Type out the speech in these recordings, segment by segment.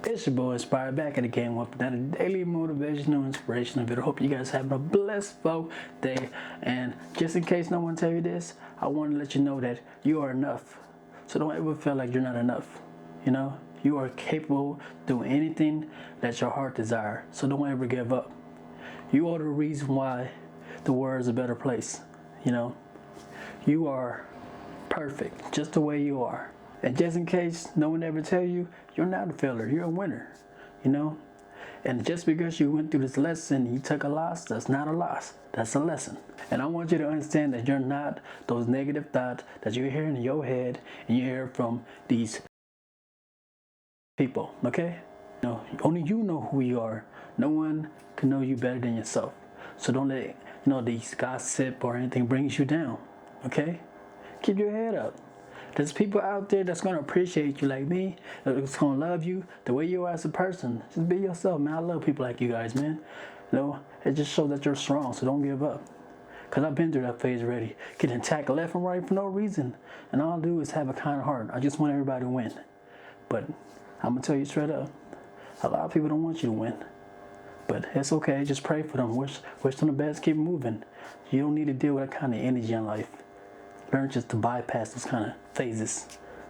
It's your boy Inspire back at the game with another daily motivational, inspirational video. Hope you guys having a blessed day. And just in case no one tell you this, I want to let you know that you are enough. So don't ever feel like you're not enough. You know, you are capable of doing anything that your heart desires. So don't ever give up. You are the reason why the world is a better place. You know, you are perfect just the way you are. And just in case no one ever tell you, you're not a failure, you're a winner, you know? And just because you went through this lesson, you took a loss, that's not a loss, that's a lesson. And I want you to understand that you're not those negative thoughts that you're hearing in your head and you hear from these people, okay? No, only you know who you are. No one can know you better than yourself. So don't let these gossip or anything brings you down, okay? Keep your head up. There's people out there that's going to appreciate you like me, that's going to love you the way you are as a person. Just be yourself, man. I love people like you guys, man. You know, it just shows that you're strong, so don't give up. Because I've been through that phase already. Getting attacked left and right for no reason. And all I do is have a kind of heart. I just want everybody to win. But I'm going to tell you straight up, a lot of people don't want you to win. But it's okay. Just pray for them. Wish them the best. Keep moving. You don't need to deal with that kind of energy in life. Learn just to bypass those kind of phases,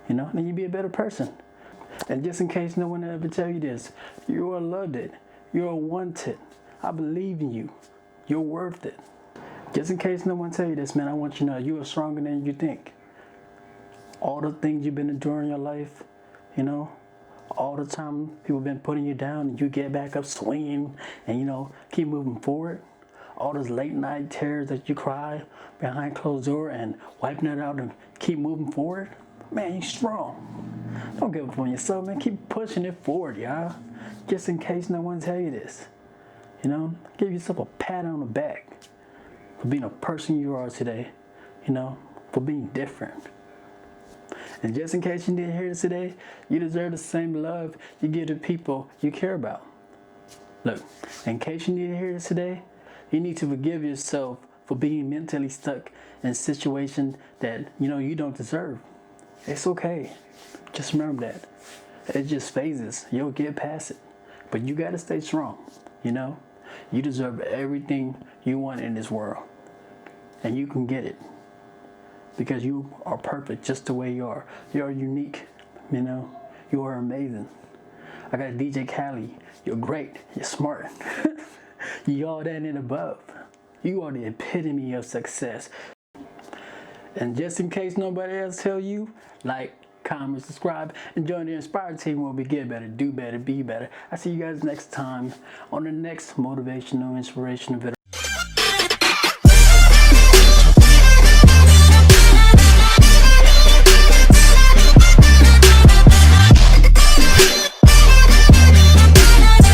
you know, then you be a better person. And just in case no one ever tell you this, you are loved it, you are wanted. I believe in you, you're worth it. Just in case no one tell you this, man, I want you to know you are stronger than you think. All the things you've been enduring in your life, you know, all the time people been putting you down and you get back up swinging and, you know, keep moving forward. All those late night tears that you cry behind closed door and wiping it out and keep moving forward. Man, you're strong. Don't give up on yourself, man. Keep pushing it forward, y'all. Just in case no one tell you this. You know, give yourself a pat on the back for being a person you are today. You know, for being different. And just in case you didn't hear this today, you deserve the same love you give to people you care about. Look, in case you need to hear this today, you need to forgive yourself for being mentally stuck in a situation that you don't deserve. It's okay. Just remember that. It just phases. You'll get past it. But you gotta stay strong. You know? You deserve everything you want in this world. And you can get it. Because you are perfect just the way you are. You are unique. You know? You are amazing. I got DJ Khaled. You're great. You're smart. You all that and above. You are the epitome of success. And just in case nobody else tell you, like, comment, subscribe, and join the Inspire team where we get better, do better, be better. I see you guys next time on the next motivational, inspirational video.